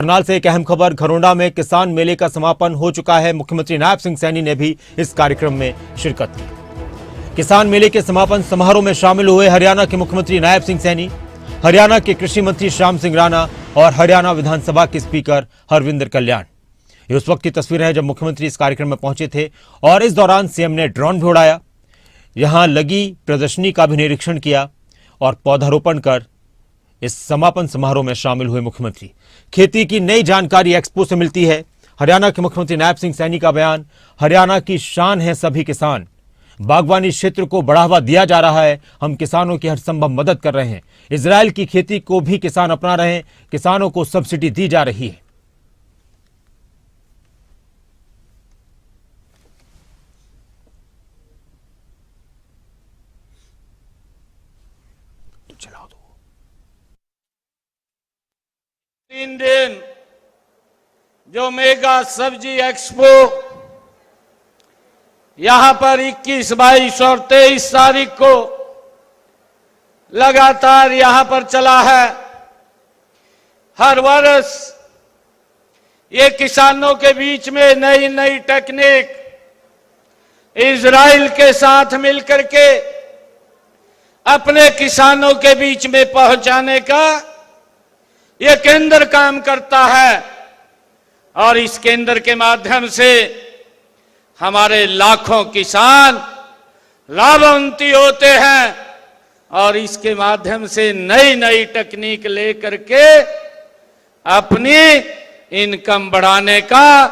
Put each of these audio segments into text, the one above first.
करनाल से एक अहम खबर, घरोंडा में किसान मेले का समापन हो चुका है। मुख्यमंत्री नायब सिंह सैनी ने भी इस कार्यक्रम में शिरकत की। किसान मेले के समापन समारोह में शामिल हुए हरियाणा के मुख्यमंत्री नायब सिंह सैनी, हरियाणा के कृषि मंत्री श्याम सिंह राणा और हरियाणा विधानसभा के स्पीकर हरविंदर कल्याण। ये उस वक्त की तस्वीर है जब मुख्यमंत्री इस कार्यक्रम में पहुंचे थे और इस दौरान सीएम ने ड्रोन भी उड़ाया, यहां लगी प्रदर्शनी का भी निरीक्षण किया और पौधारोपण कर इस समापन समारोह में शामिल हुए मुख्यमंत्री। खेती की नई जानकारी एक्सपो से मिलती है। हरियाणा के मुख्यमंत्री नायब सिंह सैनी का बयान, हरियाणा की शान है सभी किसान, बागवानी क्षेत्र को बढ़ावा दिया जा रहा है, हम किसानों की हर संभव मदद कर रहे हैं। इजराइल की खेती को भी किसान अपना रहे हैं, किसानों को सब्सिडी दी जा रही है। चला दो 3 दिन जो मेगा सब्जी एक्सपो यहां पर 21, 22 और 23 तारीख को लगातार यहां पर चला है। हर वर्ष ये किसानों के बीच में नई नई टेक्निक इजराइल के साथ मिलकर के अपने किसानों के बीच में पहुंचाने का ये केंद्र काम करता है और इस केंद्र के माध्यम से हमारे लाखों किसान लाभान्वित होते हैं और इसके माध्यम से नई नई टेक्निक लेकर के अपनी इनकम बढ़ाने का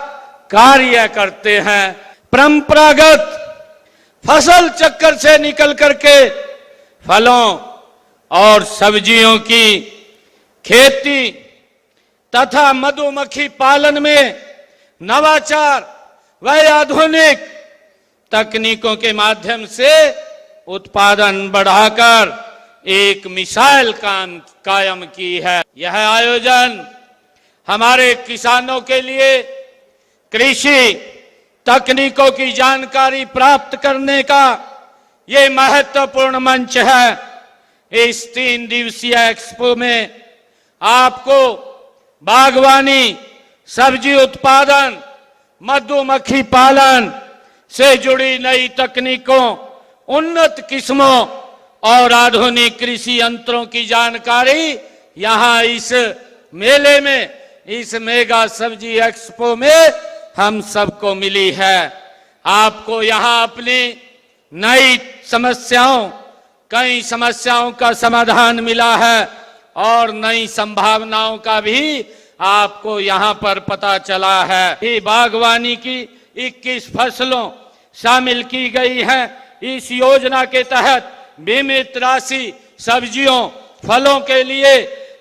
कार्य करते हैं। परंपरागत फसल चक्र से निकल करके फलों और सब्जियों की खेती तथा मधुमक्खी पालन में नवाचार व आधुनिक तकनीकों के माध्यम से उत्पादन बढ़ाकर एक मिसाल कायम की है। यह आयोजन हमारे किसानों के लिए कृषि तकनीकों की जानकारी प्राप्त करने का ये महत्वपूर्ण मंच है। इस 3 दिवसीय एक्सपो में आपको बागवानी, सब्जी उत्पादन, मधुमक्खी पालन से जुड़ी नई तकनीकों, उन्नत किस्मों और आधुनिक कृषि यंत्रों की जानकारी यहां इस मेले में, इस मेगा सब्जी एक्सपो में हम सबको मिली है। आपको यहां अपनी नई कई समस्याओं का समाधान मिला है और नई संभावनाओं का भी आपको यहां पर पता चला है। ये बागवानी की 21 फसलों शामिल की गई हैं। इस योजना के तहत बीमित राशि सब्जियों, फलों के लिए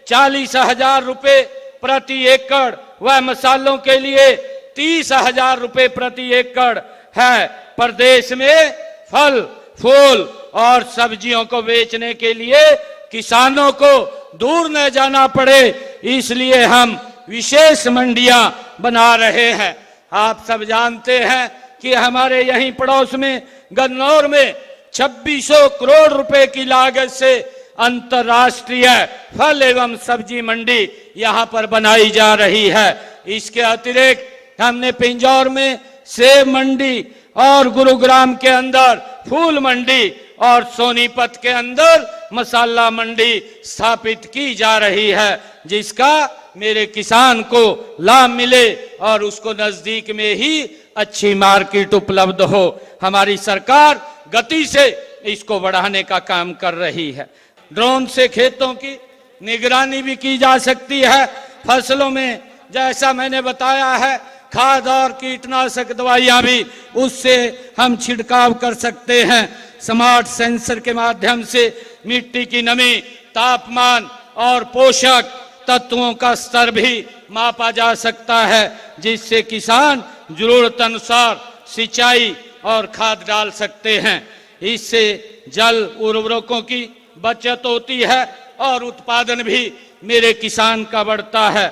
40,000 रुपए प्रति एकड़ व मसालों के लिए 30,000 रुपए प्रति एकड़ है। प्रदेश में फल, फूल और सब्जियों को बेचने के लिए किसानों को दूर न जाना पड़े, इसलिए हम विशेष मंडियां बना रहे हैं। आप सब जानते हैं कि हमारे यहीं पड़ोस में गन्नौर में 2600 करोड़ रुपए की लागत से अंतर्राष्ट्रीय फल एवं सब्जी मंडी यहां पर बनाई जा रही है। इसके अतिरिक्त हमने पिंजौर में सेब मंडी और गुरुग्राम के अंदर फूल मंडी और सोनीपत के अंदर मसाला मंडी स्थापित की जा रही है, जिसका मेरे किसान को लाभ मिले और उसको नजदीक में ही अच्छी मार्केट उपलब्ध हो। हमारी सरकार गति से इसको बढ़ाने का काम कर रही है। ड्रोन से खेतों की निगरानी भी की जा सकती है। फसलों में जैसा मैंने बताया है, खाद और कीटनाशक दवाइयां भी उससे हम छिड़काव कर सकते हैं। स्मार्ट सेंसर के माध्यम से मिट्टी की नमी, तापमान और पोषक तत्वों का स्तर भी मापा जा सकता है, जिससे किसान जरूरत अनुसार सिंचाई और खाद डाल सकते हैं। इससे जल उर्वरकों की बचत होती है और उत्पादन भी मेरे किसान का बढ़ता है।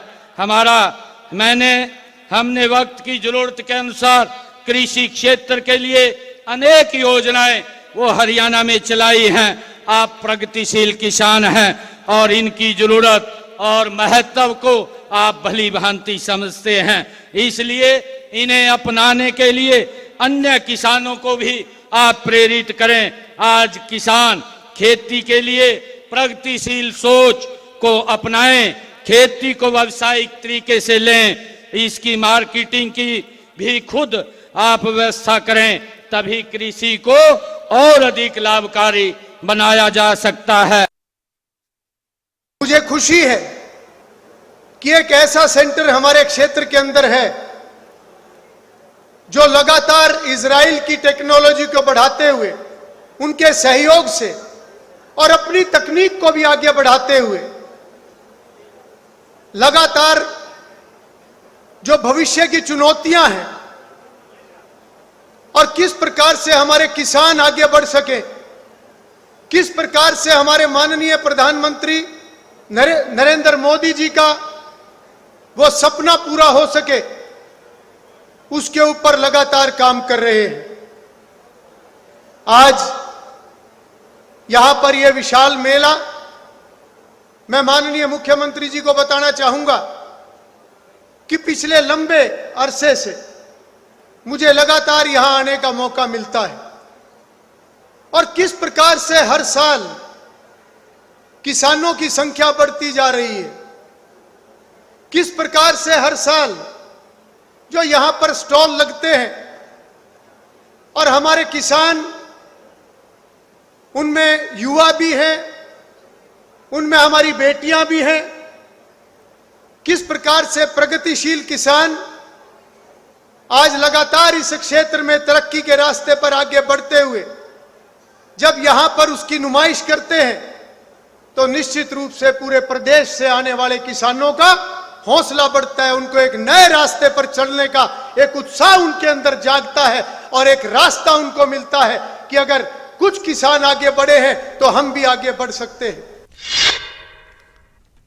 हमने वक्त की जरूरत के अनुसार कृषि क्षेत्र के लिए अनेक योजनाएं वो हरियाणा में चलाई हैं। आप प्रगतिशील किसान हैं और इनकी जरूरत और महत्व को आप भली भांति समझते हैं। इसलिए इन्हें अपनाने के लिए अन्य किसानों को भी आप प्रेरित करें। आज किसान खेती के लिए प्रगतिशील सोच को अपनाएं, खेती को व्यावसायिक तरीके से लें, इसकी मार्केटिंग की भी खुद आप व्यवस्था करें, तभी कृषि को और अधिक लाभकारी बनाया जा सकता है। मुझे खुशी है कि एक ऐसा सेंटर हमारे क्षेत्र के अंदर है जो लगातार इजराइल की टेक्नोलॉजी को बढ़ाते हुए, उनके सहयोग से और अपनी तकनीक को भी आगे बढ़ाते हुए लगातार जो भविष्य की चुनौतियां हैं और किस प्रकार से हमारे किसान आगे बढ़ सके, किस प्रकार से हमारे माननीय प्रधानमंत्री नरेंद्र मोदी जी का वो सपना पूरा हो सके, उसके ऊपर लगातार काम कर रहे हैं। आज यहां पर यह विशाल मेला, मैं माननीय मुख्यमंत्री जी को बताना चाहूंगा कि पिछले लंबे अरसे से मुझे लगातार यहां आने का मौका मिलता है और किस प्रकार से हर साल किसानों की संख्या बढ़ती जा रही है, किस प्रकार से हर साल जो यहां पर स्टॉल लगते हैं और हमारे किसान, उनमें युवा भी हैं, उनमें हमारी बेटियां भी हैं, किस प्रकार से प्रगतिशील किसान आज लगातार इस क्षेत्र में तरक्की के रास्ते पर आगे बढ़ते हुए जब यहां पर उसकी नुमाइश करते हैं तो निश्चित रूप से पूरे प्रदेश से आने वाले किसानों का हौसला बढ़ता है, उनको एक नए रास्ते पर चलने का एक उत्साह उनके अंदर जागता है और एक रास्ता उनको मिलता है कि अगर कुछ किसान आगे बढ़े हैं तो हम भी आगे बढ़ सकते हैं।